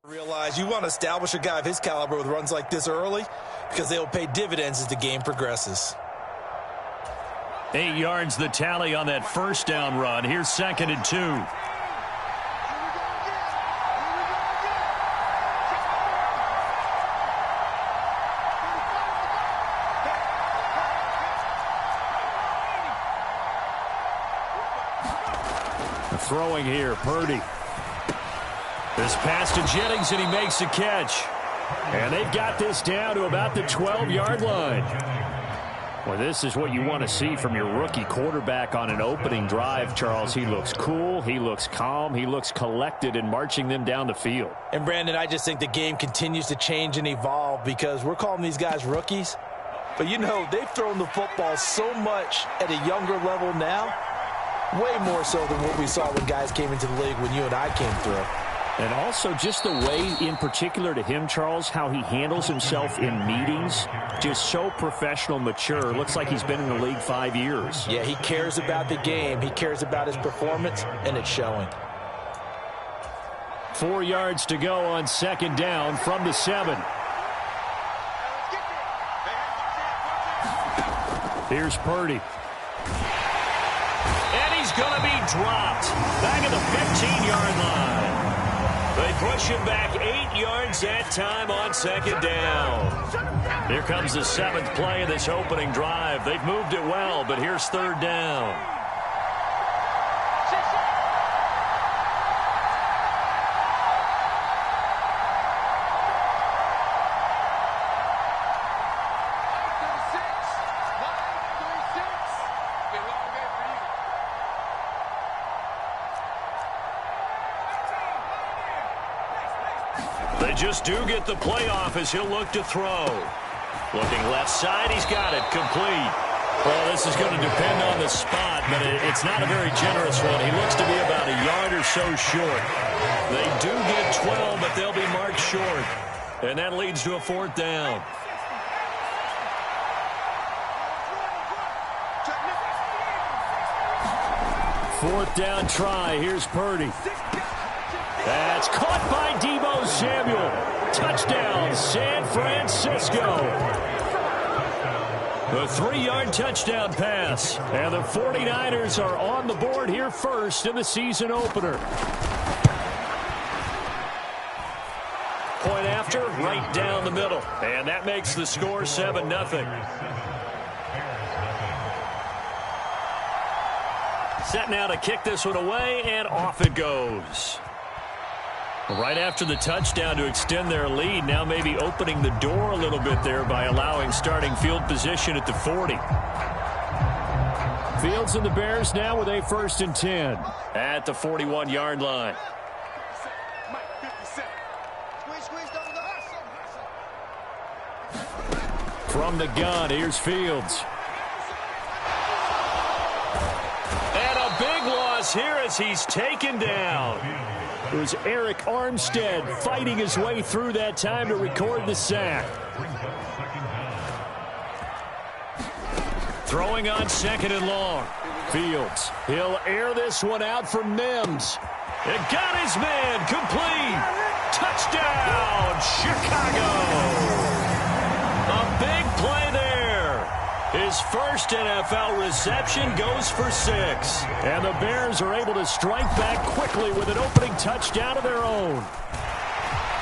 Realize you want to establish a guy of his caliber with runs like this early because they'll pay dividends as the game progresses. 8 yards the tally on that first down run. Here's 2nd and 2. Throwing here, Purdy. This pass to Jennings, and he makes a catch. And they've got this down to about the 12-yard line. Well, this is what you want to see from your rookie quarterback on an opening drive, Charles. He looks cool, he looks calm, he looks collected in marching them down the field. And, Brandon, I just think the game continues to change and evolve because we're calling these guys rookies. But, you know, they've thrown the football so much at a younger level now, way more so than what we saw when guys came into the league when you and I came through. And also just the way, in particular to him, Charles, how he handles himself in meetings, just so professional, mature. Looks like he's been in the league 5 years. Yeah, he cares about the game. He cares about his performance, and it's showing. 4 yards to go on 2nd down from the 7. Here's Purdy. And he's going to be dropped back at the 15-yard line. They push him back 8 yards that time on 2nd down. Here comes the 7th play of this opening drive. They've moved it well, but here's 3rd down. They just do get the playoff as he'll look to throw. Looking left side, he's got it, complete. Well, this is going to depend on the spot, but it's not a very generous one. He looks to be about a yard or so short. They do get 12, but they'll be marked short. And that leads to a 4th down. Fourth down try. Here's Purdy. That's caught by Deebo Samuel. Touchdown, San Francisco. The 3-yard touchdown pass. And the 49ers are on the board here first in the season opener. Point after, right down the middle. And that makes the score 7-0. Set now to kick this one away, and off it goes. Right after the touchdown to extend their lead, now maybe opening the door a little bit there by allowing starting field position at the 40. Fields and the Bears now with a 1st and 10 at the 41-yard line. From the gun, here's Fields. And a big loss here as he's taken down. It was Eric Armstead fighting his way through that time to record the sack. Throwing on 2nd and long. Fields. He'll air this one out for Mims. It got his man complete. Touchdown, Chicago. A big play there. His first NFL reception goes for 6. And the Bears are able to strike back quickly with an opening touchdown of their own.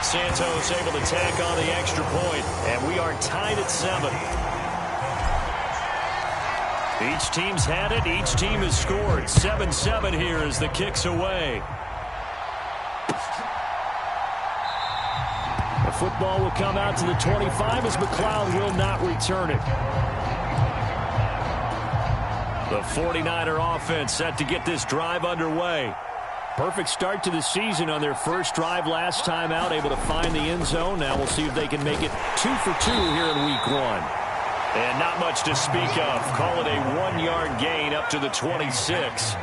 Santos able to tack on the extra point, and we are tied at 7. Each team's had it. Each team has scored. 7-7 here as the kick's away. The football will come out to the 25 as McLeod will not return it. The 49er offense set to get this drive underway. Perfect start to the season on their first drive last time out, able to find the end zone. Now we'll see if they can make it 2 for 2 here in week 1. And not much to speak of. Call it a 1-yard gain up to the 26.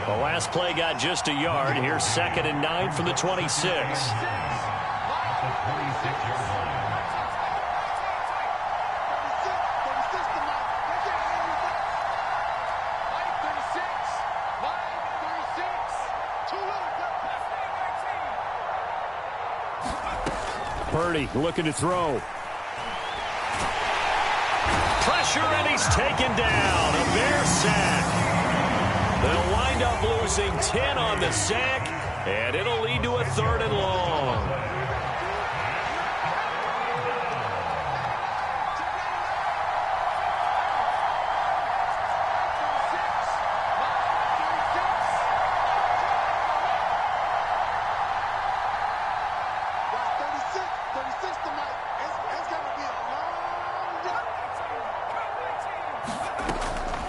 The last play got just a yard. Here's 2nd and 9 from the 26. Purdy looking to throw. Pressure, and he's taken down. A Bear sack. They'll wind up losing 10 on the sack, and it'll lead to a 3rd and long.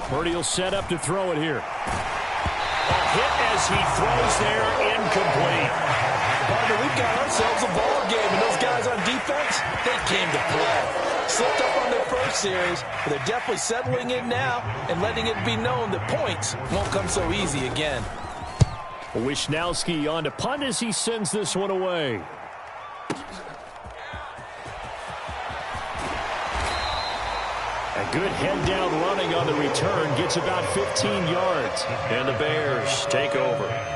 Purdy will set up to throw it here. A hit as he throws there, incomplete. Partner, we've got ourselves a ball game, and those guys on defense, they came to play. Slipped up on their first series, but they're definitely settling in now and letting it be known that points won't come so easy again. Wisnowski on to punt as he sends this one away. A good head-down running on the return. Gets about 15 yards. And the Bears take over.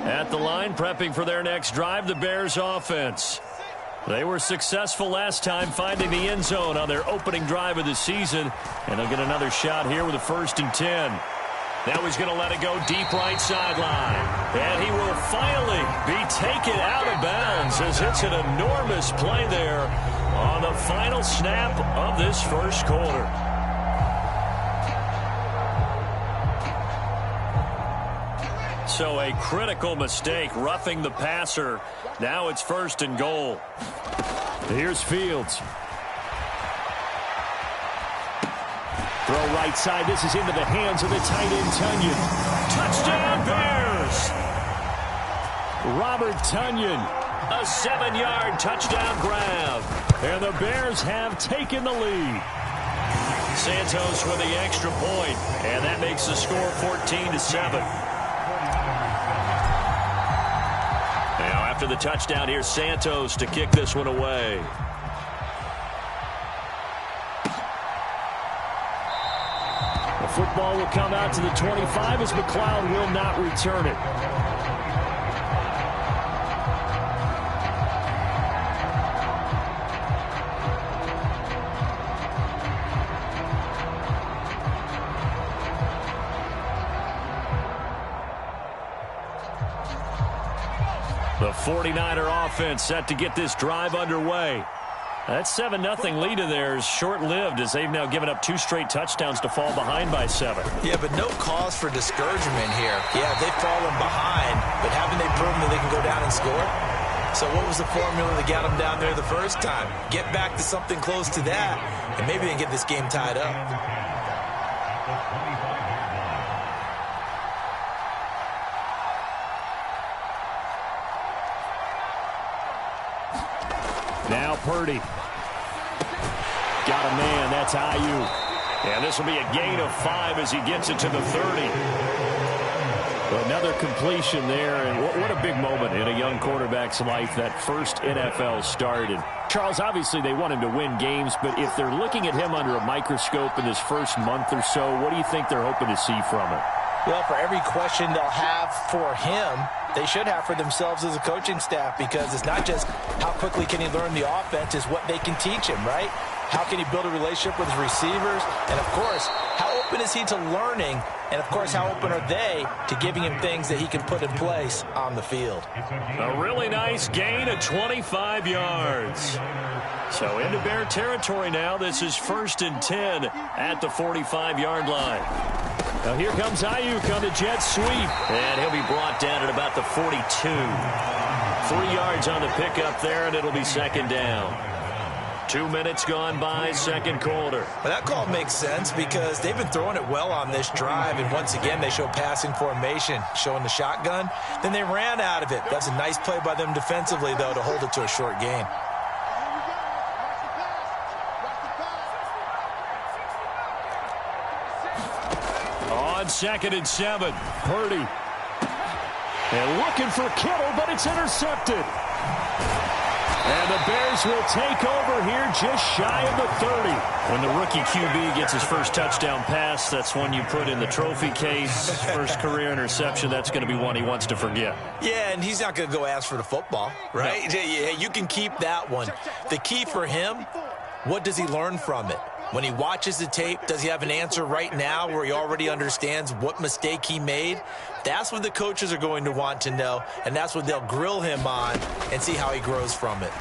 At the line, prepping for their next drive, the Bears offense. They were successful last time finding the end zone on their opening drive of the season, and they'll get another shot here with a 1st and 10. Now he's going to let it go deep right sideline, and he will finally be taken out of bounds as it's an enormous play there on the final snap of this first quarter. So a critical mistake, roughing the passer. Now it's 1st and goal. Here's Fields. Throw right side. This is into the hands of the tight end, Tonyan. Touchdown, Bears! Robert Tonyan, a 7-yard touchdown grab. And the Bears have taken the lead. Santos with the extra point, and that makes the score 14-7. After the touchdown, here's Santos to kick this one away. The football will come out to the 25 as McLeod will not return it. The 49er offense set to get this drive underway. That 7-0 lead of theirs short-lived as they've now given up 2 straight touchdowns to fall behind by 7. Yeah, but no cause for discouragement here. Yeah, they've fallen behind, but haven't they proven that they can go down and score? So what was the formula that got them down there the first time? Get back to something close to that, and maybe they can get this game tied up. Now Purdy. Got a man. That's Aiyuk. And this will be a gain of 5 as he gets it to the 30. Another completion there. And what a big moment in a young quarterback's life, that first NFL start. And Charles, obviously they want him to win games, but if they're looking at him under a microscope in this first month or so, what do you think they're hoping to see from him? Well, for every question they'll have for him, they should have for themselves as a coaching staff, because it's not just how quickly can he learn the offense, it's what they can teach him, right? How can he build a relationship with his receivers? And, of course, how open is he to learning? And, of course, how open are they to giving him things that he can put in place on the field? A really nice gain of 25 yards. So into Bear territory now. This is 1st and 10 at the 45-yard line. Now here comes Aiyuk on the jet sweep. And he'll be brought down at about the 42. 3 yards on the pickup there, and it'll be 2nd down. 2 minutes gone by, second quarter. Well, that call makes sense because they've been throwing it well on this drive, and once again they show passing formation, showing the shotgun. Then they ran out of it. That's a nice play by them defensively, though, to hold it to a short gain. On 2nd and 7, Purdy And looking for Kittle, but it's intercepted. And the Bears will take over here just shy of the 30. When the rookie QB gets his first touchdown pass, that's one you put in the trophy case. First career interception, that's going to be one he wants to forget. Yeah, and he's not going to go ask for the football, right? No. Yeah, you can keep that one. The key for him, what does he learn from it? When he watches the tape, does he have an answer right now where he already understands what mistake he made? That's what the coaches are going to want to know, and that's what they'll grill him on and see how he grows from it.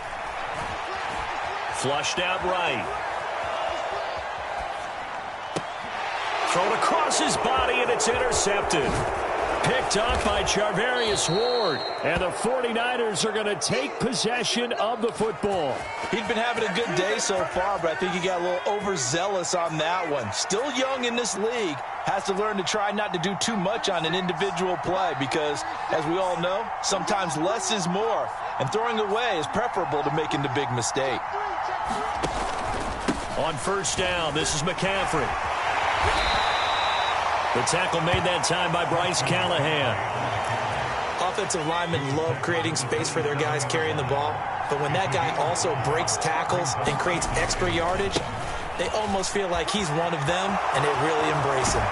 Flushed out right. Thrown across his body, and it's intercepted. Picked up by Charvarius Ward. And the 49ers are going to take possession of the football. He's been having a good day so far, but I think he got a little overzealous on that one. Still young in this league. Has to learn to try not to do too much on an individual play because, as we all know, sometimes less is more. And throwing away is preferable to making the big mistake. On first down, this is McCaffrey. The tackle made that time by Bryce Callahan. Offensive linemen love creating space for their guys carrying the ball, but when that guy also breaks tackles and creates extra yardage, they almost feel like he's one of them, and they really embrace him.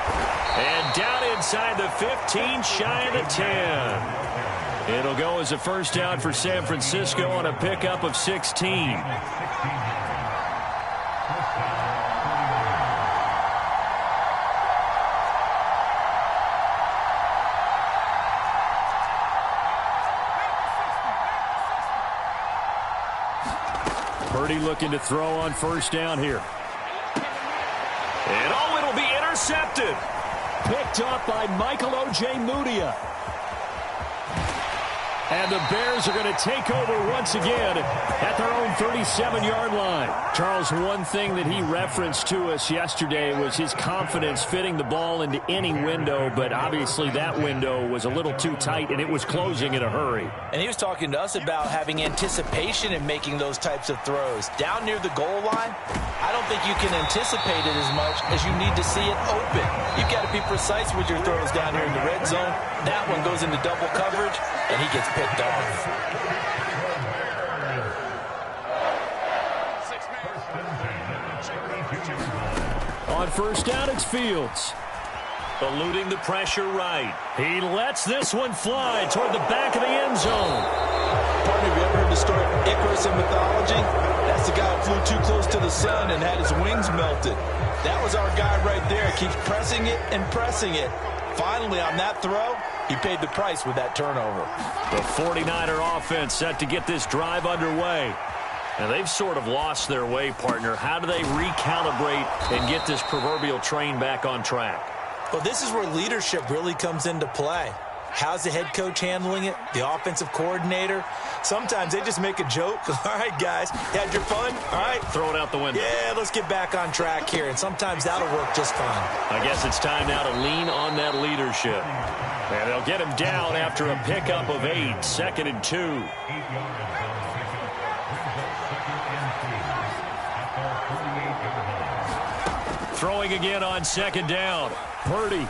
And down inside the 15, shy of the 10. It'll go as a first down for San Francisco on a pickup of 16. Purdy looking to throw on first down here. And oh, it'll be intercepted. Picked up by Michael Ojemudia. And the Bears are going to take over once again at their own 37-yard line. Charles, one thing that he referenced to us yesterday was his confidence fitting the ball into any window, but obviously that window was a little too tight, and it was closing in a hurry. And he was talking to us about having anticipation in making those types of throws. Down near the goal line, I don't think you can anticipate it as much as you need to see it open. You've got to be precise with your throws down here in the red zone. That one goes into double coverage, and he gets picked off. On first down, it's Fields. Eluding the pressure right. He lets this one fly toward the back of the end zone. Partner, have you ever heard the story of Icarus in mythology? That's the guy who flew too close to the sun and had his wings melted. That was our guy right there. Keeps pressing it and pressing it. Finally, on that throw, he paid the price with that turnover. The 49er offense set to get this drive underway. And they've sort of lost their way, partner. How do they recalibrate and get this proverbial train back on track? Well, this is where leadership really comes into play. How's the head coach handling it? The offensive coordinator? Sometimes they just make a joke. All right, guys, you had your fun? All right. Throw it out the window. Yeah, let's get back on track here. And sometimes that'll work just fine. I guess it's time now to lean on that leadership. And they'll get him down after a pickup of 8, 2nd and 2. Throwing again on 2nd down. Purdy.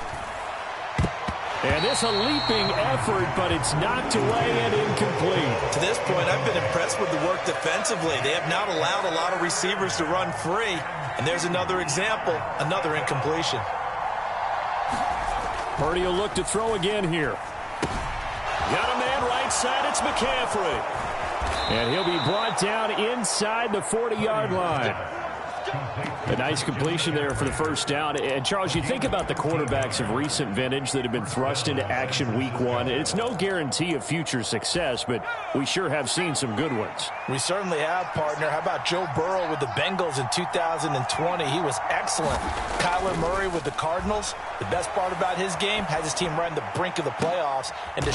And this a leaping effort, but it's knocked away and incomplete. To this point, I've been impressed with the work defensively. They have not allowed a lot of receivers to run free. And there's another example, another incompletion. Purdy will look to throw again here. Got a man right side, it's McCaffrey. And he'll be brought down inside the 40-yard line. A nice completion there for the first down. And, Charles, you think about the quarterbacks of recent vintage that have been thrust into action week 1. It's no guarantee of future success, but we sure have seen some good ones. We certainly have, partner. How about Joe Burrow with the Bengals in 2020? He was excellent. Kyler Murray with the Cardinals. The best part about his game, has his team right on the brink of the playoffs. And for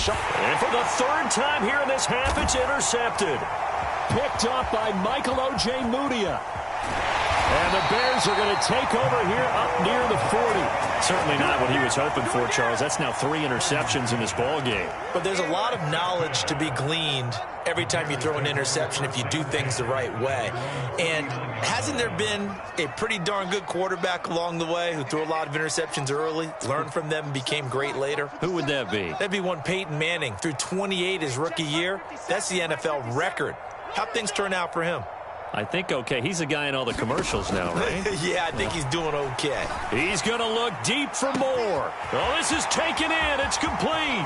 the 3rd time here in this half, it's intercepted. Picked up by Michael Ojemudia. And the Bears are going to take over here up near the 40. Certainly not what he was hoping for, Charles. That's now 3 interceptions in this ball game. But there's a lot of knowledge to be gleaned every time you throw an interception if you do things the right way. And hasn't there been a pretty darn good quarterback along the way who threw a lot of interceptions early, learned from them, and became great later? Who would that be? That'd be one Peyton Manning. Threw 28 his rookie year. That's the NFL record. How'd things turn out for him? I think okay. He's a guy in all the commercials now, right? Yeah, I think he's doing okay. He's going to look deep for more. Oh, this is taken in. It's complete.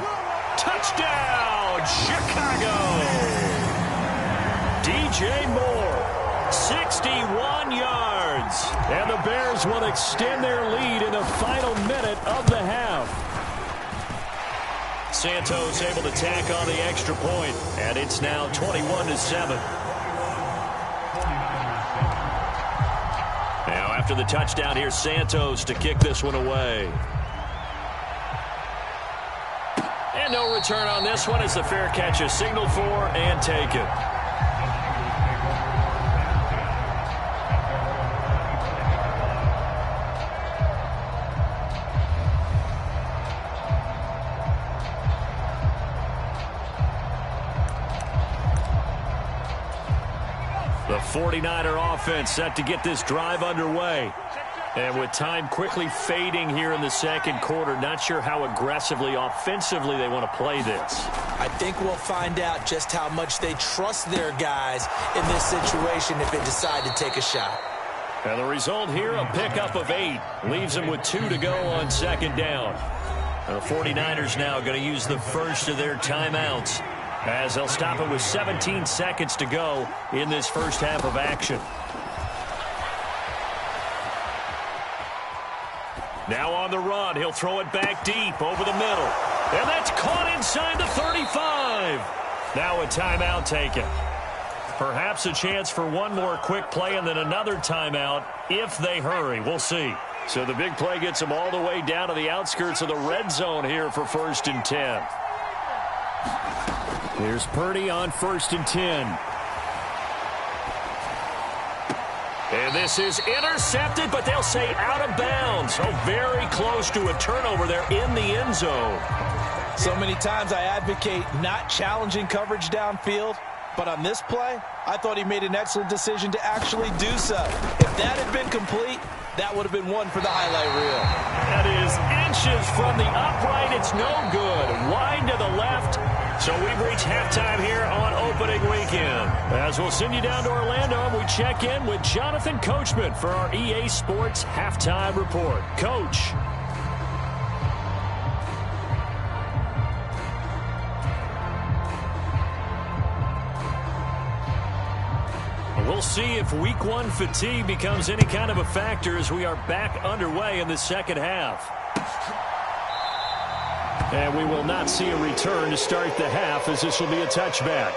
Touchdown, Chicago. DJ Moore, 61 yards. And the Bears will extend their lead in the final minute of the half. Santos able to tack on the extra point, and it's now 21-7. Now after the touchdown, here's Santos to kick this one away. And no return on this one as the fair catch is signaled for and taken. The 49er offense set to get this drive underway. And with time quickly fading here in the second quarter, not sure how aggressively, offensively they want to play this. I think we'll find out just how much they trust their guys in this situation if they decide to take a shot. And the result here, a pickup of 8. Leaves them with 2 to go on second down. And the 49ers now going to use the first of their timeouts, as they'll stop it with 17 seconds to go in this first half of action. Now on the run, he'll throw it back deep over the middle. And that's caught inside the 35. Now a timeout taken. Perhaps a chance for one more quick play and then another timeout if they hurry. We'll see. So the big play gets them all the way down to the outskirts of the red zone here for 1st and 10. Here's Purdy on 1st and 10. And this is intercepted, but they'll say out of bounds. Oh, very close to a turnover there in the end zone. So many times I advocate not challenging coverage downfield, but on this play, I thought he made an excellent decision to actually do so. If that had been complete, that would have been one for the highlight reel. That is inches from the upright. It's no good. Wide to the left. So we've reached halftime here on opening weekend. As we'll send you down to Orlando, and we check in with Jonathan Coachman for our EA Sports Halftime Report. Coach. We'll see if week 1 fatigue becomes any kind of a factor as we are back underway in the second half. And we will not see a return to start the half, as this will be a touchback.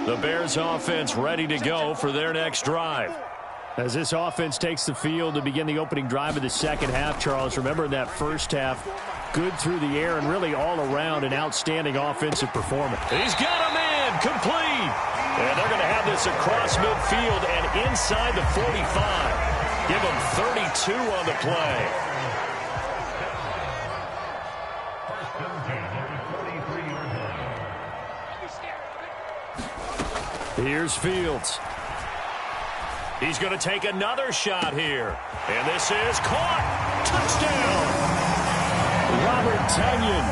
The Bears offense ready to go for their next drive. As this offense takes the field to begin the opening drive of the second half, Charles, remember in that first half, good through the air and really all around an outstanding offensive performance. He's got a man complete. And they're going to have this across midfield and inside the 45. Give them 32 on the play. Here's Fields. He's going to take another shot here. And this is caught. Touchdown. Robert Tonyan.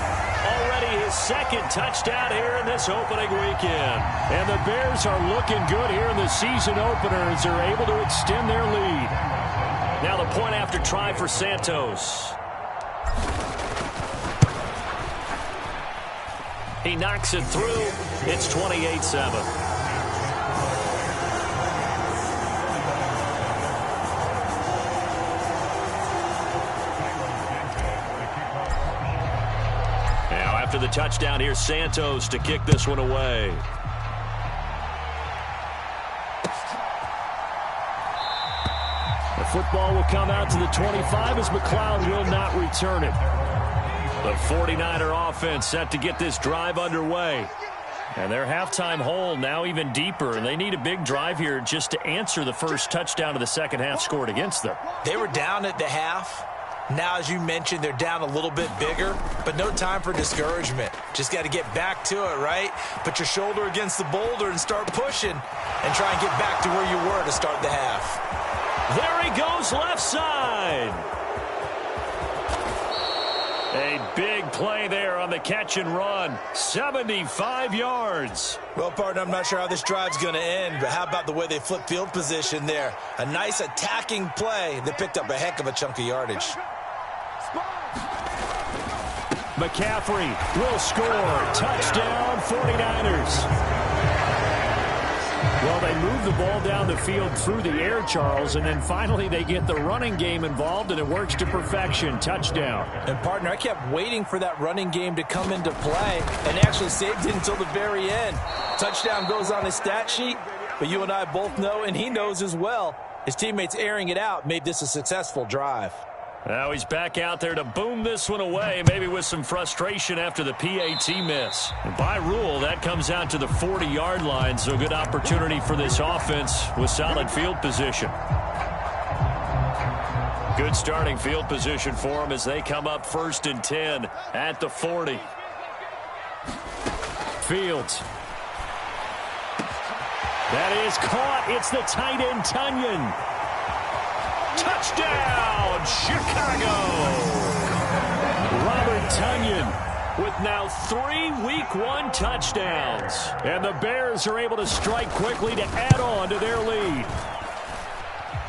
Already his second touchdown here in this opening weekend. And the Bears are looking good here in the season opener as they're able to extend their lead. Now the point after try for Santos. He knocks it through. It's 28-7. after the touchdown, here's Santos to kick this one away. The football will come out to the 25 as McLeod will not return it. The 49er offense set to get this drive underway. And their halftime hole now even deeper, and they need a big drive here just to answer the first touchdown of the second half scored against them. They were down at the half. Now, as you mentioned, they're down a little bit bigger, but no time for discouragement. Just got to get back to it, right? Put your shoulder against the boulder and start pushing and try and get back to where you were to start the half. There he goes left side. A big play there on the catch and run. 75 yards. Well, partner, I'm not sure how this drive's going to end, but how about the way they flip field position there? A nice attacking play that picked up a heck of a chunk of yardage. McCaffrey will score. Touchdown, 49ers. Well, they move the ball down the field through the air, Charles, and then finally they get the running game involved, and it works to perfection. Touchdown. And, partner, I kept waiting for that running game to come into play and actually saved it until the very end. Touchdown goes on his stat sheet, but you and I both know, and he knows as well, his teammates airing it out made this a successful drive. Now he's back out there to boom this one away, maybe with some frustration after the PAT miss. And by rule, that comes out to the 40-yard line, so good opportunity for this offense with solid field position. Good starting field position for them as they come up 1st and 10 at the 40. Fields. That is caught. It's the tight end, Tunyon. Touchdown, Chicago! Robert Tunyon with now 3 Week 1 touchdowns. And the Bears are able to strike quickly to add on to their lead.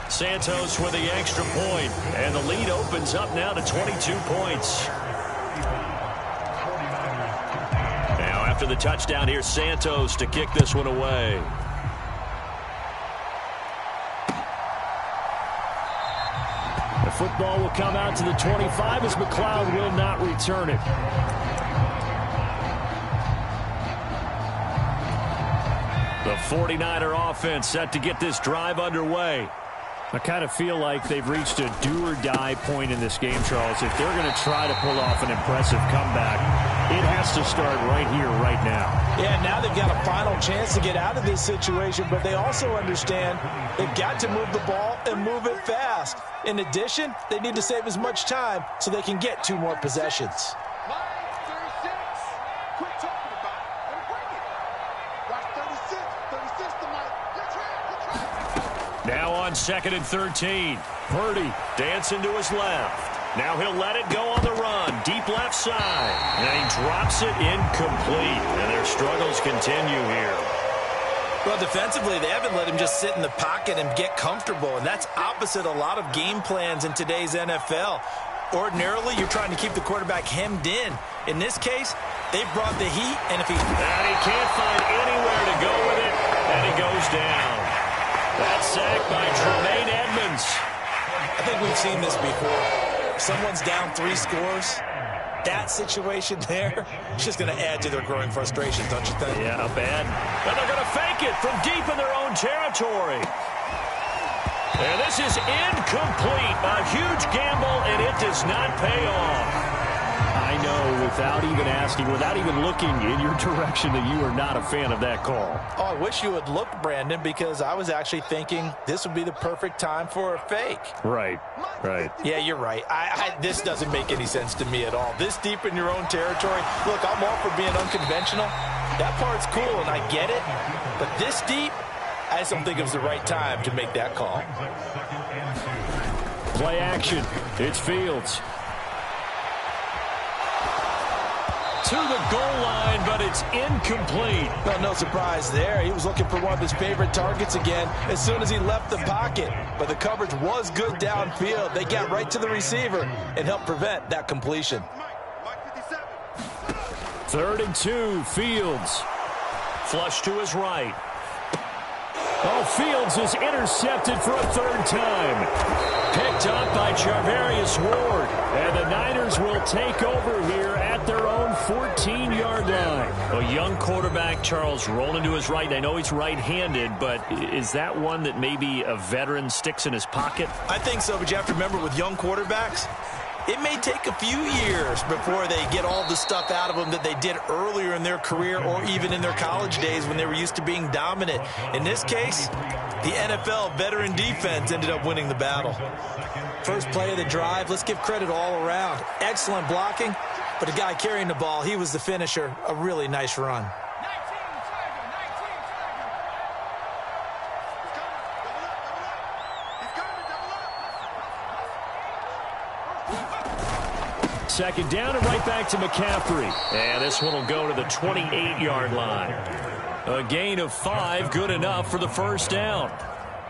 Santos with the extra point, and the lead opens up now to 22 points. Now after the touchdown, here's Santos to kick this one away. The football will come out to the 25 as McLeod will not return it. The 49er offense set to get this drive underway. I kind of feel like they've reached a do-or-die point in this game, Charles. If they're going to try to pull off an impressive comeback, it has to start right here, right now. Yeah, now they've got a final chance to get out of this situation, but they also understand they've got to move the ball and move it fast. In addition, they need to save as much time so they can get 2 more possessions. Now on 2nd and 13. Purdy dancing to his left. Now he'll let it go on the run. Deep left side. And he drops it incomplete. And their struggles continue here. Well, defensively, they haven't let him just sit in the pocket and get comfortable. And that's opposite a lot of game plans in today's NFL. Ordinarily, you're trying to keep the quarterback hemmed in. In this case, they brought the heat. And if he can't find anywhere to go with it, and he goes down. That sack by Tremaine Edmonds. I think we've seen this before. If someone's down 3 scores, that situation there is just going to add to their growing frustration, don't you think? Yeah, not bad. But they're going to fake it from deep in their own territory. And this is incomplete. A huge gamble, and it does not pay off. I know, without even asking, without even looking in your direction, that you are not a fan of that call. Oh, I wish you would look, Brandon, because I was actually thinking this would be the perfect time for a fake. Right. Yeah, you're right. This doesn't make any sense to me at all. This deep in your own territory. Look, I'm all for being unconventional. That part's cool, and I get it. But this deep, I just don't think it was the right time to make that call. Play action. It's Fields. To the goal line, but it's incomplete. Well, no surprise there. He was looking for one of his favorite targets again as soon as he left the pocket. But the coverage was good downfield. They got right to the receiver and helped prevent that completion. 3rd and 2, Fields. Flush to his right. Oh, Fields is intercepted for a third time. Picked up by Charvarius Ward. And the Niners will take over here at their own 14-yard line. A young quarterback, Charles, rolling to his right. And I know he's right-handed, but is that one that maybe a veteran sticks in his pocket? I think so, but you have to remember with young quarterbacks, it may take a few years before they get all the stuff out of them that they did earlier in their career or even in their college days when they were used to being dominant. In this case, the NFL veteran defense ended up winning the battle. First play of the drive, let's give credit all around. Excellent blocking, but the guy carrying the ball, he was the finisher. A really nice run. Second down and right back to McCaffrey. And this one will go to the 28-yard line. A gain of 5, good enough for the first down.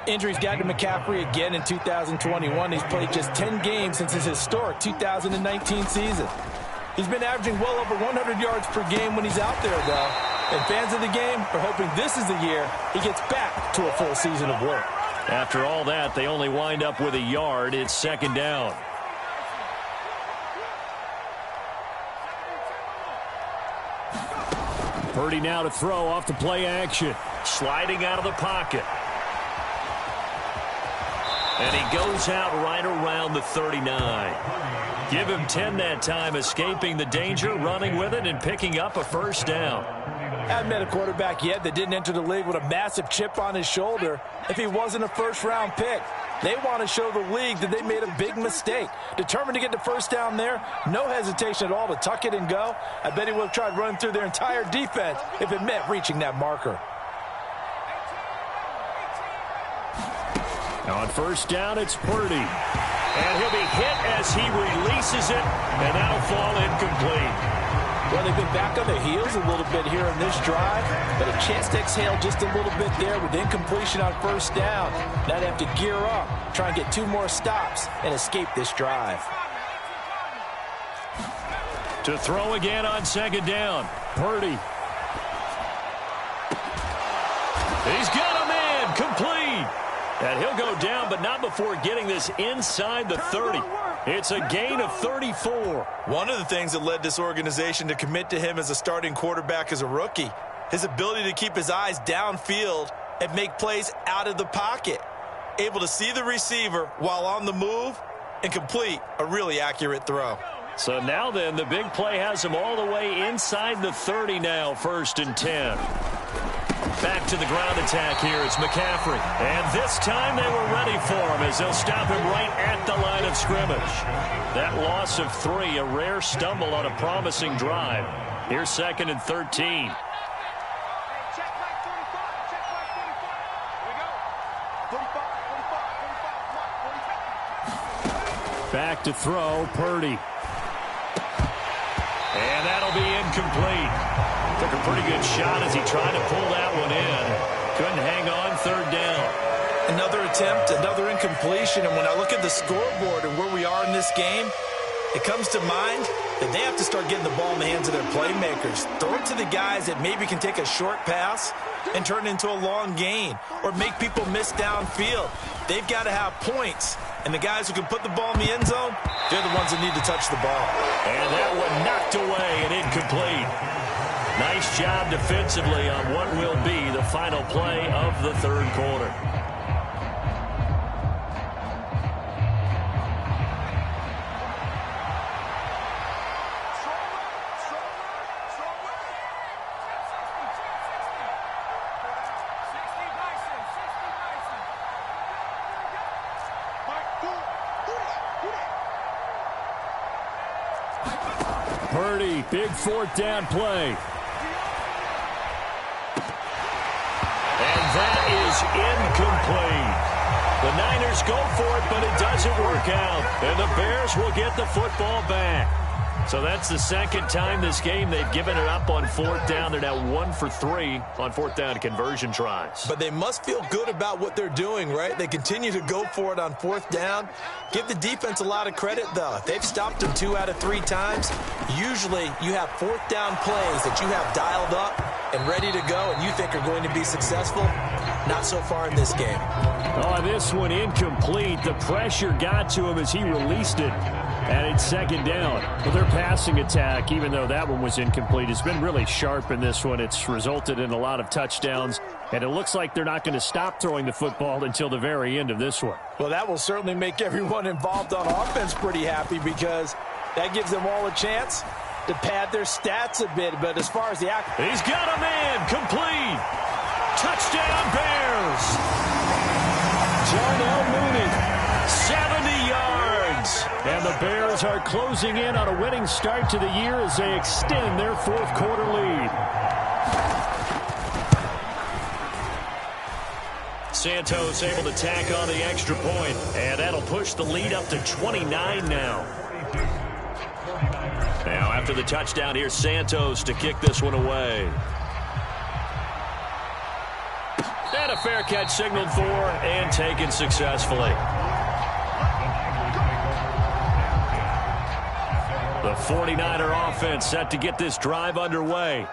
Injuries got to McCaffrey again in 2021. He's played just 10 games since his historic 2019 season. He's been averaging well over 100 yards per game when he's out there, though. And fans of the game are hoping this is the year he gets back to a full season of work. After all that, they only wind up with a yard. It's second down. Purdy now to throw off the play action. Sliding out of the pocket. And he goes out right around the 39. Give him 10 that time, escaping the danger, running with it, and picking up a first down. Haven't met a quarterback yet that didn't enter the league with a massive chip on his shoulder if he wasn't a first-round pick. They want to show the league that they made a big mistake. Determined to get the first down there, no hesitation at all to tuck it and go. I bet he would have tried running through their entire defense if it meant reaching that marker. On first down, it's Purdy. And he'll be hit as he releases it, and that'll fall incomplete. Well, they've been back on their heels a little bit here on this drive, but a chance to exhale just a little bit there with incompletion on first down. Now they have to gear up, try and get 2 more stops, and escape this drive. To throw again on second down, Purdy. He's got a man, complete. And he'll go down, but not before getting this inside the 30. It's a gain of 34. One of the things that led this organization to commit to him as a starting quarterback as a rookie, his ability to keep his eyes downfield and make plays out of the pocket. Able to see the receiver while on the move and complete a really accurate throw. So now then, the big play has him all the way inside the 30 now, 1st and 10. Back to the ground attack here. It's McCaffrey. And this time they were ready for him as they'll stop him right at the line of scrimmage. That loss of 3, a rare stumble on a promising drive. Here's 2nd and 13. Back to throw, Purdy. And that'll be incomplete. Took a pretty good shot as he tried to pull that one in. Couldn't hang on, 3rd down. Another attempt, another incompletion. And when I look at the scoreboard and where we are in this game, it comes to mind that they have to start getting the ball in the hands of their playmakers. Throw it to the guys that maybe can take a short pass and turn it into a long gain or make people miss downfield. They've got to have points. And the guys who can put the ball in the end zone, they're the ones that need to touch the ball. And that one knocked away and incomplete. Nice job defensively on what will be the final play of the 3rd quarter. Purdy, big 4th down play. That is incomplete. The Niners go for it, but it doesn't work out. And the Bears will get the football back. So that's the 2nd time this game they've given it up on 4th down. They're now 1 for 3 on 4th down conversion tries. But they must feel good about what they're doing, right? They continue to go for it on 4th down. Give the defense a lot of credit, though. If they've stopped them 2 out of 3 times, usually you have 4th down plays that you have dialed up. and ready to go and you think are going to be successful, not so far in this game. Oh, this one incomplete. The pressure got to him as he released it. And it's second down. Well, their passing attack, even though that one was incomplete, has been really sharp in this one. It's resulted in a lot of touchdowns, and it looks like they're not going to stop throwing the football until the very end of this one. Well, that will certainly make everyone involved on offense pretty happy because that gives them all a chance to pad their stats a bit. But as far as the act, he's got a man complete. Touchdown Bears. Darnell Mooney, 70 yards. And the Bears are closing in on a winning start to the year as they extend their fourth quarter lead. Santos able to tack on the extra point, and that'll push the lead up to 29 now. Now after the touchdown, here's Santos to kick this one away. And a fair catch signaled for and taken successfully. The 49er offense set to get this drive underway.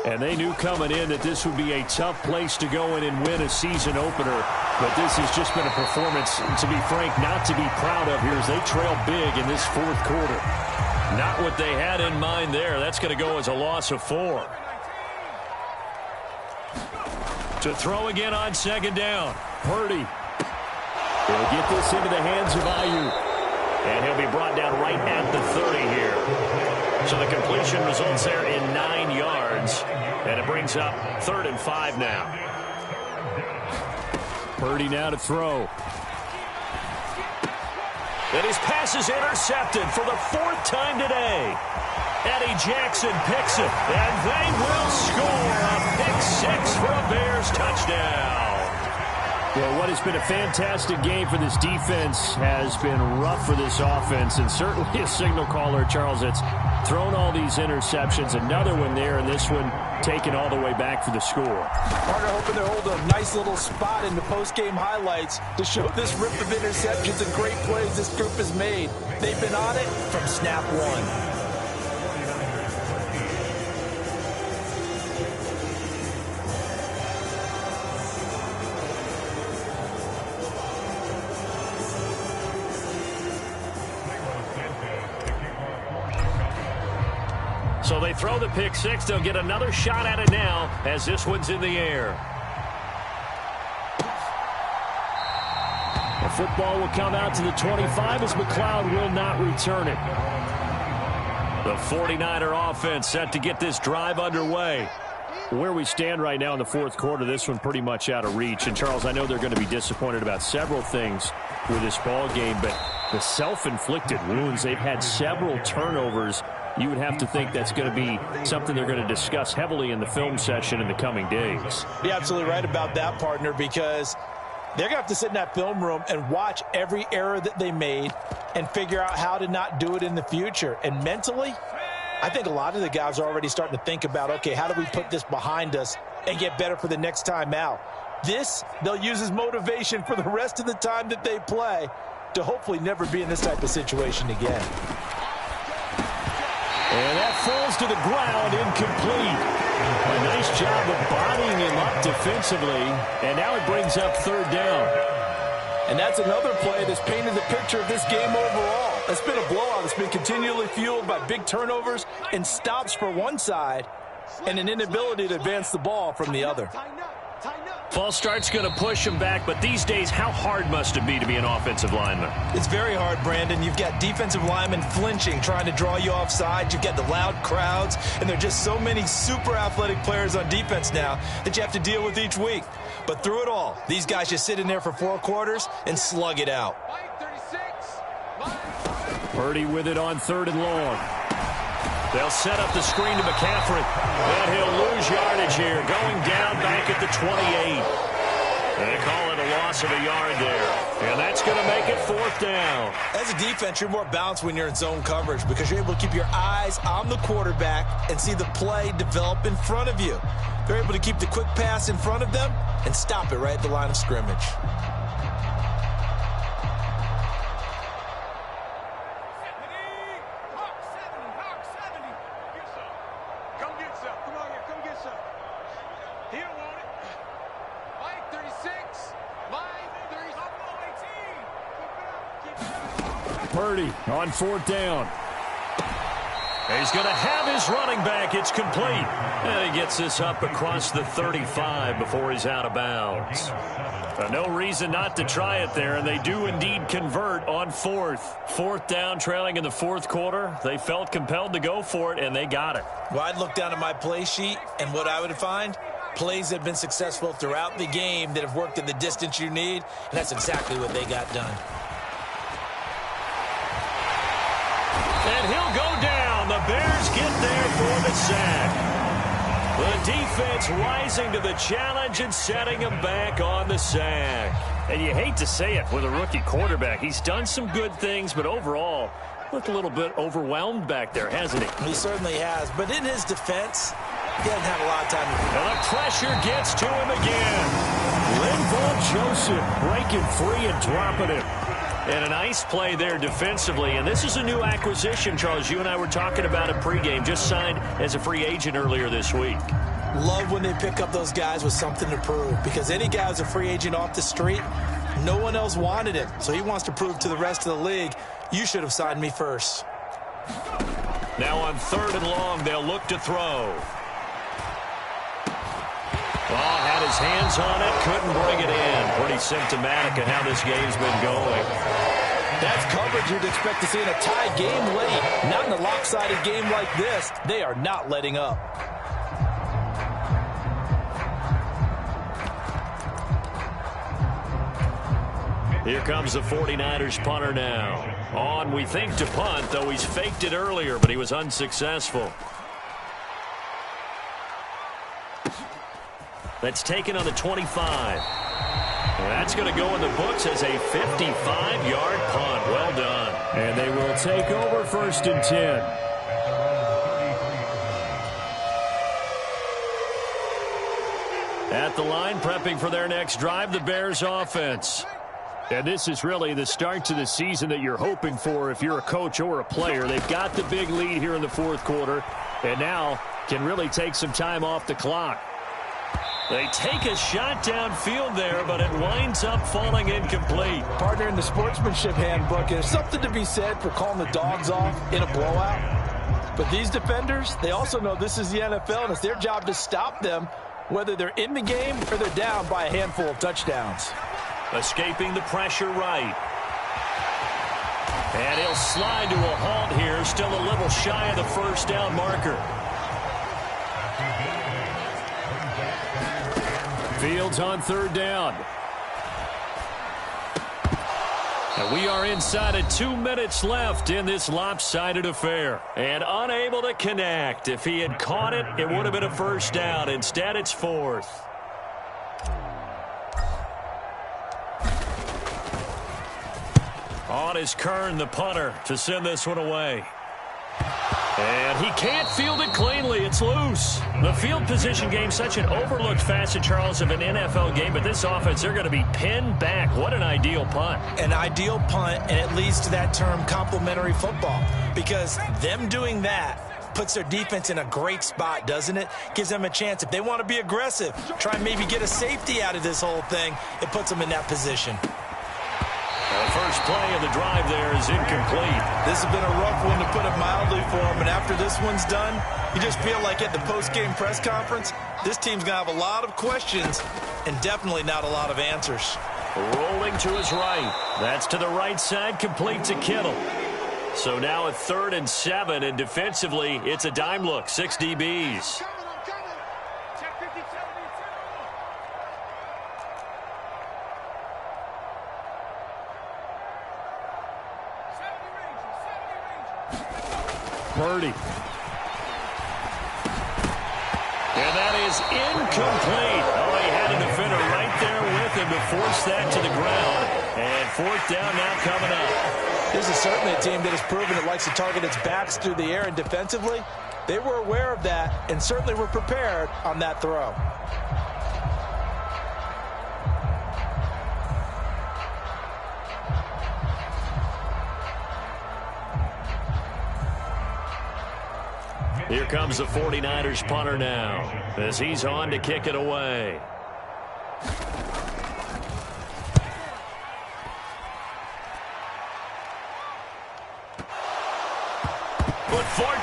And they knew coming in that this would be a tough place to go in and win a season opener. But this has just been a performance, to be frank, not to be proud of here as they trail big in this fourth quarter. Not what they had in mind there. That's going to go as a loss of 4. To throw again on second down. Purdy. He'll get this into the hands of Ayuk. And he'll be brought down right at the 30 here. So the completion results there in 9 yards. And it brings up 3rd and 5 now. Purdy now to throw. And his pass is intercepted for the 4th time today. Eddie Jackson picks it. And they will score a pick-6 for a Bears touchdown. Well, what has been a fantastic game for this defense has been rough for this offense, and certainly a signal caller, Charles, that's thrown all these interceptions. Another one there, and this one taken all the way back for the score. Partner hoping to hold a nice little spot in the post-game highlights to show this rip of interceptions and great plays this group has made. They've been on it from snap one. So they throw the pick 6. They'll get another shot at it now as this one's in the air. The football will come out to the 25 as McLeod will not return it. The 49er offense set to get this drive underway. Where we stand right now in the fourth quarter, this one pretty much out of reach. And, Charles, I know they're going to be disappointed about several things with this ball game, but the self-inflicted wounds, they've had several turnovers. You would have to think that's going to be something they're going to discuss heavily in the film session in the coming days. You're absolutely right about that, partner, because they're going to have to sit in that film room and watch every error that they made and figure out how to not do it in the future. And mentally, I think a lot of the guys are already starting to think about, okay, how do we put this behind us and get better for the next time out? This, they'll use as motivation for the rest of the time that they play to hopefully never be in this type of situation again. And that falls to the ground, incomplete. A nice job of bodying him up defensively, and now it brings up 3rd down. And that's another play that's painted the picture of this game overall. It's been a blowout. It's been continually fueled by big turnovers and stops for one side and an inability to advance the ball from the other. False start's going to push him back, but these days, how hard must it be to be an offensive lineman? It's very hard, Brandon. You've got defensive linemen flinching, trying to draw you offside. You've got the loud crowds, and there are just so many super athletic players on defense now that you have to deal with each week. But through it all, these guys just sit in there for 4 quarters and slug it out. Purdy with it on 3rd and long. They'll set up the screen to McCaffrey. And he'll lose yardage here, going down back at the 28. They call it a loss of a yard there. And that's going to make it 4th down. As a defense, you're more balanced when you're in zone coverage because you're able to keep your eyes on the quarterback and see the play develop in front of you. They're able to keep the quick pass in front of them and stop it right at the line of scrimmage. Purdy on 4th down. He's going to have his running back. It's complete. And he gets this up across the 35 before he's out of bounds. No reason not to try it there, and they do indeed convert on 4th. 4th down, trailing in the 4th quarter. They felt compelled to go for it, and they got it. Well, I'd look down at my play sheet, and what I would find, plays that have been successful throughout the game that have worked in the distance you need, and that's exactly what they got done. And he'll go down. The Bears get there for the sack. The defense rising to the challenge and setting him back on the sack. And you hate to say it with a rookie quarterback. He's done some good things, but overall, looked a little bit overwhelmed back there, hasn't he? He certainly has. But in his defense, he doesn't have a lot of time to do. And the pressure gets to him again. Linval Joseph breaking free and dropping him. And a nice play there defensively. And this is a new acquisition, Charles. You and I were talking about it pregame. Just signed as a free agent earlier this week. Love when they pick up those guys with something to prove. Because any guy who's a free agent off the street, no one else wanted him. So he wants to prove to the rest of the league, you should have signed me first. Now on 3rd and long, they'll look to throw. Ball had his hands on it, couldn't bring it in. Pretty symptomatic of how this game's been going. That's coverage you'd expect to see in a tie game late. Not in a lopsided game like this. They are not letting up. Here comes the 49ers punter now. On, we think, to punt, though he's faked it earlier, but he was unsuccessful. That's taken on the 25. And that's going to go in the books as a 55-yard punt. Well done. And they will take over 1st and 10. At the line, prepping for their next drive, the Bears offense. And this is really the start to the season that you're hoping for if you're a coach or a player. They've got the big lead here in the 4th quarter, and now can really take some time off the clock. They take a shot downfield there, but it winds up falling incomplete. Partner, in the sportsmanship handbook, there's something to be said for calling the dogs off in a blowout. But these defenders, they also know this is the NFL, and it's their job to stop them, whether they're in the game or they're down by a handful of touchdowns. Escaping the pressure right. And he'll slide to a halt here, still a little shy of the 1st down marker. Fields on 3rd down. And we are inside of 2 minutes left in this lopsided affair. And unable to connect. If he had caught it, it would have been a 1st down. Instead, it's 4th. On is Kern, the punter, to send this one away. And he can't field it cleanly. It's loose. The field position game, such an overlooked facet, Charles, of an NFL game. But this offense, they're going to be pinned back. What an ideal punt. An ideal punt, and it leads to that term complementary football. Because them doing that puts their defense in a great spot, doesn't it? Gives them a chance. If they want to be aggressive, try and maybe get a safety out of this whole thing, it puts them in that position. The first play of the drive there is incomplete. This has been a rough one, to put it mildly, for him. And after this one's done, you just feel like at the post-game press conference, this team's going to have a lot of questions and definitely not a lot of answers. Rolling to his right. That's to the right side, complete to Kittle. So now a 3rd and 7, and defensively, it's a dime look, 6 DBs. Purdy. And that is incomplete. Oh, he had a defender right there with him to force that to the ground. And 4th down now coming up. This is certainly a team that has proven it likes to target its backs through the air, and defensively, they were aware of that and certainly were prepared on that throw. Here comes the 49ers punter now as he's on to kick it away.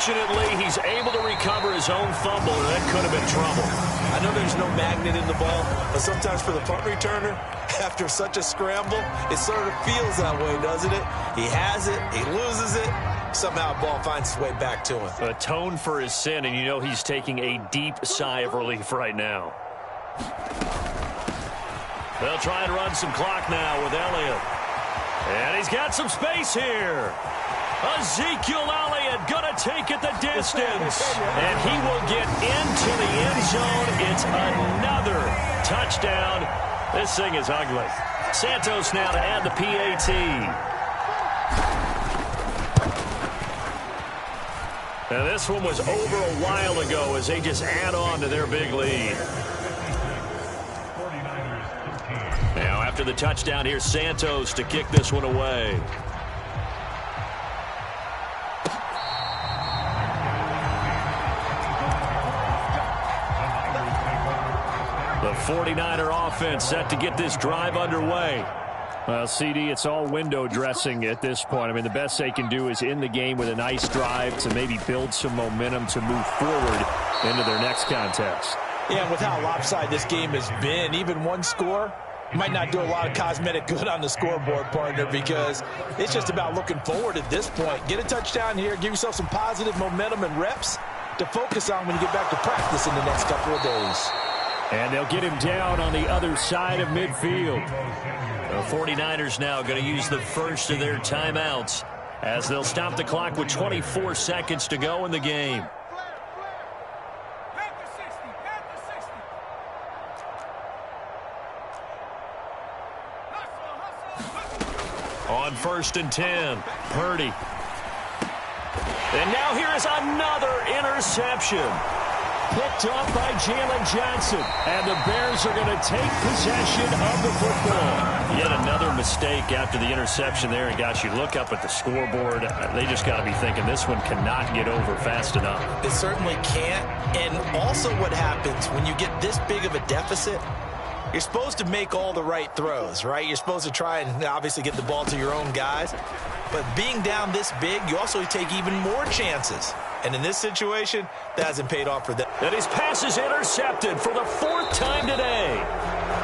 Fortunately, he's able to recover his own fumble, and that could have been trouble. I know there's no magnet in the ball, but sometimes for the punt returner, after such a scramble, it sort of feels that way, doesn't it? He has it, he loses it, somehow the ball finds its way back to him. Atone for his sin, and you know he's taking a deep sigh of relief right now. They'll try and run some clock now with Elliott. And he's got some space here. Ezekiel Elliott going to take it the distance. And he will get into the end zone. It's another touchdown. This thing is ugly. Santos now to add the PAT. Now this one was over a while ago as they just add on to their big lead. Now after the touchdown, here's Santos to kick this one away. The 49er offense set to get this drive underway. Well, CD, it's all window dressing at this point. I mean, the best they can do is end the game with a nice drive to maybe build some momentum to move forward into their next contest. Yeah, and with how lopsided this game has been, even one score might not do a lot of cosmetic good on the scoreboard, partner, because it's just about looking forward at this point. Get a touchdown here, give yourself some positive momentum and reps to focus on when you get back to practice in the next couple of days. And they'll get him down on the other side of midfield. The 49ers now going to use the first of their timeouts as they'll stop the clock with 24 seconds to go in the game. On 1st and 10, Purdy. And now here is another interception. Picked off by Jalen Johnson. And the Bears are going to take possession of the football. Yet another mistake after the interception there. And, gosh, you look up at the scoreboard. They just got to be thinking this one cannot get over fast enough. It certainly can't. And also what happens when you get this big of a deficit, you're supposed to make all the right throws, right? You're supposed to try and obviously get the ball to your own guys. But being down this big, you also take even more chances. And in this situation, that hasn't paid off for them. And his pass is intercepted for the 4th time today.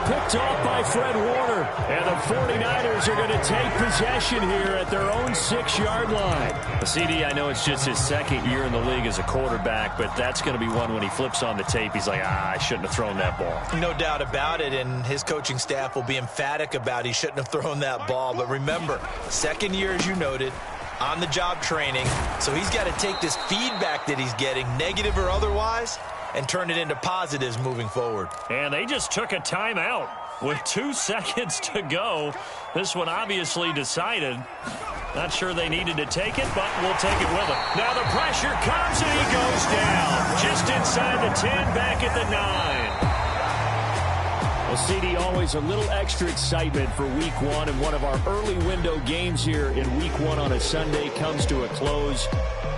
Picked off by Fred Warner. And the 49ers are going to take possession here at their own 6-yard line. CD, I know it's just his 2nd year in the league as a quarterback, but that's going to be one when he flips on the tape. He's like, I shouldn't have thrown that ball. No doubt about it, and his coaching staff will be emphatic about he shouldn't have thrown that ball. But remember, 2nd year, as you noted, on-the-job training, so he's got to take this feedback that he's getting, negative or otherwise, and turn it into positives moving forward. And they just took a timeout with 2 seconds to go. This one obviously decided. Not sure they needed to take it, but we'll take it with them. Now the pressure comes and he goes down. Just inside the 10, back at the 9. Well, CD, always a little extra excitement for Week 1, and one of our early window games here in Week 1 on a Sunday comes to a close.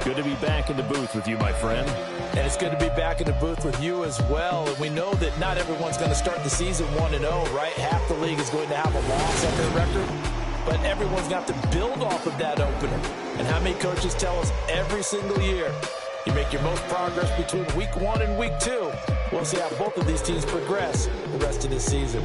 Good to be back in the booth with you, my friend. And it's good to be back in the booth with you as well. And we know that not everyone's going to start the season 1-0, right? Half the league is going to have a loss on their record. But everyone's got to build off of that opener. And how many coaches tell us every single year, you make your most progress between Week 1 and Week 2. We'll see how both of these teams progress the rest of this season.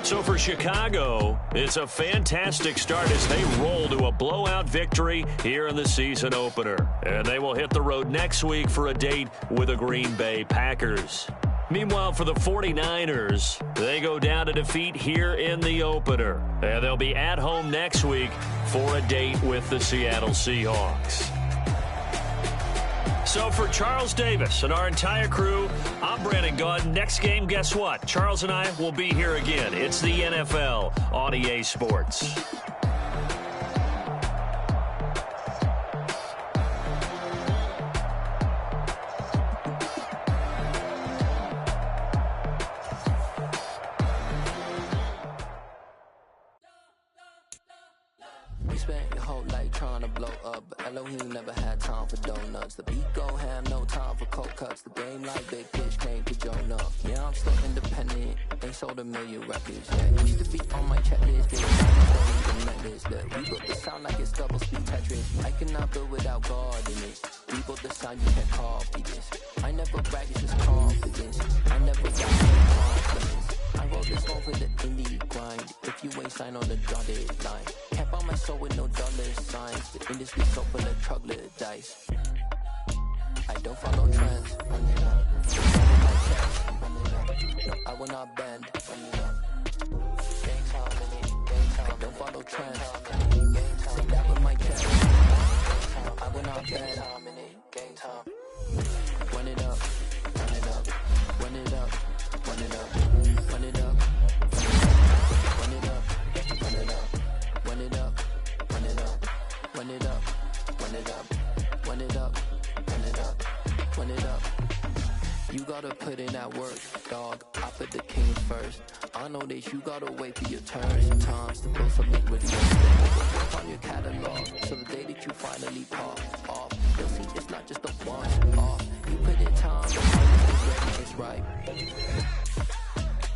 So for Chicago, it's a fantastic start as they roll to a blowout victory here in the season opener. And they will hit the road next week for a date with the Green Bay Packers. Meanwhile, for the 49ers, they go down to defeat here in the opener. And they'll be at home next week for a date with the Seattle Seahawks. So for Charles Davis and our entire crew, I'm Brandon Gaudin. Next game, guess what? Charles and I will be here again. It's the NFL on EA Sports. Spent your whole life trying to blow up, but Elohim never had time for donuts. The beat gon' have no time for cold cuts. The game like big pitch came to Jonah. Yeah, I'm still independent, They sold 1 million records, yeah. Used to be on my checklist, they don't even necklace. Look, we built the sound like it's double speed Tetris. I cannot build without God in it. We built the sound, you can't copy this. I never brag, it's just confidence. I never brag, it's confidence. I wrote this song for the indie grind. If you ain't signed on the dotted line, can't buy my soul with no dollar signs. The industry so full of troglodytes. I don't follow trends. No, I will not bend. I don't follow trends. Say that with my chest. I will not bend. Run it up, run it up, run it up, run it up, run it up, run it up, run it up, run it up, run it up, run it up, run it up, run it up, run it up, run it up. You gotta put in that work, dog. I put the king first. I know that you gotta wait for your turn sometimes to build something really unstable. Work on your catalog, so the day that you finally pop off, you'll see it's not just a once off. You put in time, the time is ready, it's right.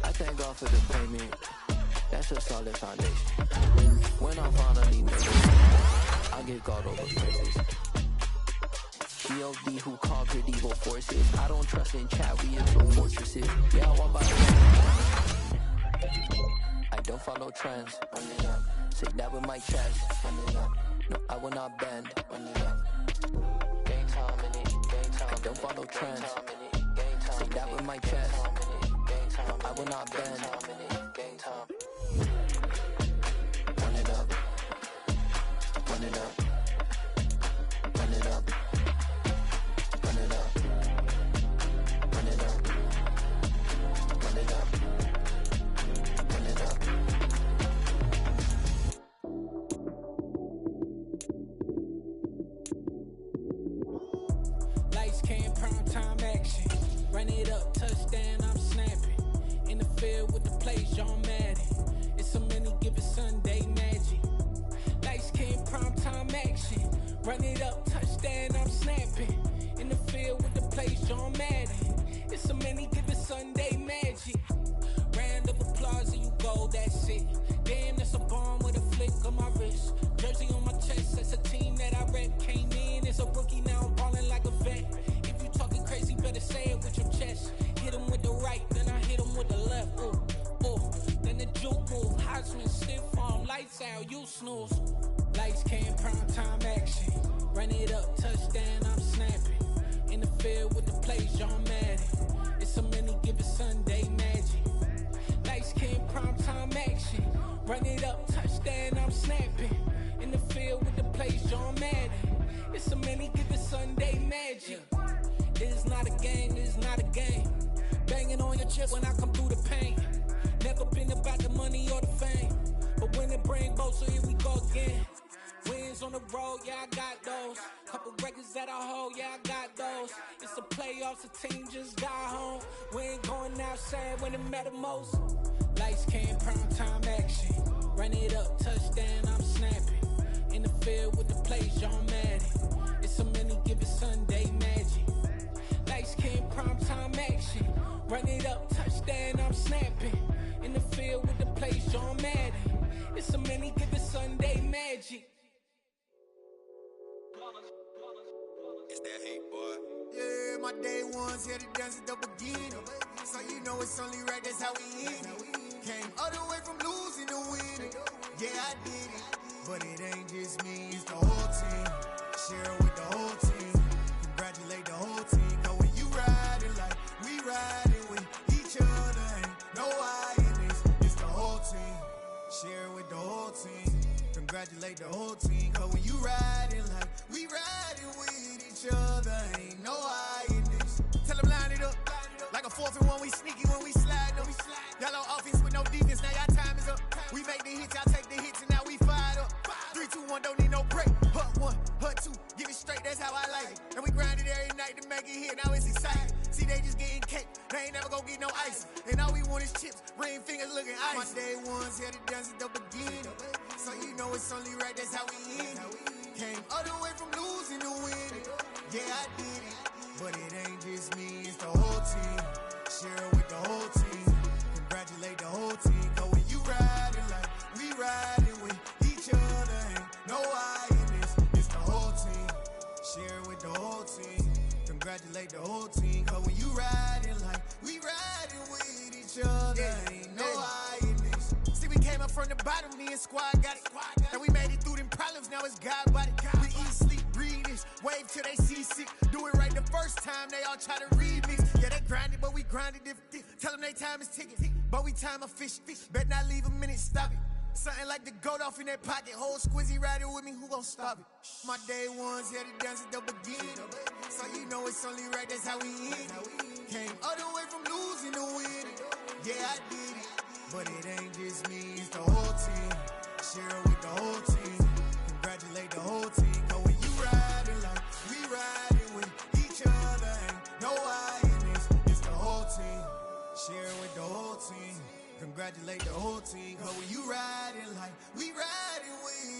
I thank God for the payment. That's a solid foundation. When I finally make it, I give God all the praises. G.O.D. who conquered evil forces. I don't trust in chat, we is for fortresses. Yeah, I walk by I don't follow trends. Say that with my chest. No, I will not bend. I don't follow trends. Say that with my chest. I will not bend. Run it up. Run it up. Run it up. Run it up. Run it up. Run it up. Run it up. Lights, cam, prime time action. Run it up, touchdown, I'm snapping. In the field with the plays, John Madden. It's so many given Sunday magic. Lights, cam, prime time action. Run it up, touchdown, I'm snapping. In the field with the plays, John Madden. It's so many given Sunday magic. Round of applause and you go, that's it. Damn, that's a bomb with a flick on my wrist. Jersey on my chest, that's a team that I rep. Came in as a rookie, now I'm balling like a vet. If you talking crazy, better say it with your chest. Hit him with the right, then I hit him with the left. Ooh, ooh, then the juke move. Heisman, stiff arm, lights out, you snooze. Lights, cam, prime time action. Run it up, touchdown, I'm snapping. In the field with the plays, John Madden. It's so many given Sunday magic. Lights, cam, prime time action. Run it up, touchdown, I'm snapping. In the field with the plays, John Madden. It's so many given Sunday magic. This is not a game, this is not a game. Banging on your chest when I come through the pain. Never been about the money or the fame. But when it bring both, so here we go again. Wins on the road, yeah, I got those. Couple records that I hold, yeah, I got those. It's the playoffs, the team just got home. We ain't going outside when it matter most. Lights, cam, prime time action. Run it up, touchdown, I'm snapping. In the field with the plays, John Madden. It's so many given Sunday magic. Lights, cam, prime time action. Run it up, touchdown, I'm snapping. In the field with the plays, John Madden. It's so many given Sunday magic. It's that hate, boy. Yeah, my day ones here to dance at the beginning. So you know it's only right, that's how we end it. Came all the way from losing to winning. Yeah, I did it. But it ain't just me, it's the whole team. Share with the whole team. Congratulate the whole team. Cause when you riding like we riding with each other, ain't no I in this. It's the whole team. Share with the whole team. Congratulate the whole team. Cause when you riding like we riding with each other, ain't no I in this. Tell them line it up. Like a 4th and 1, we sneaky when we slide them. Y'all on offense with no defense, now y'all time is up. We make the hits, y'all take the hits, and now we fired up. 3, 2, 1, don't need no break. Hut 1, hut 2, give it straight, that's how I like it. And we grind it every night to make it hit, now it's exciting. See, they just getting cake, they ain't never gonna get no ice. And all we want is chips, ring fingers looking ice. My day ones here to dance at the beginning. So you know it's only right, that's how we end it. Came all the way from losing to winning. Yeah, I did it. But it ain't just me, it's the whole team. Share with the whole team. Congratulate bottom, me and squad got it. And we made it through them problems, now it's God body. We eat, sleep, breathe this, wave till they see sick. Do it right the first time, they all try to remix. Yeah, they grinded, but we grinded different. Tell them they time is ticking, but we time a fish. Bet not leave a minute, stop it. Something like the goat off in that pocket. Whole squizzy riding with me, who gon' stop it? My day ones here to dance at the beginning. So you know it's only right, that's how we end it. Came all the way from losing to winning. Yeah, I did it. But it ain't just me, it's the whole team. Share it with the whole team. Congratulate the whole team. Cause when you riding like we riding with each other, ain't no I in this. It's the whole team. Share it with the whole team. Congratulate the whole team. Cause when you riding like we riding with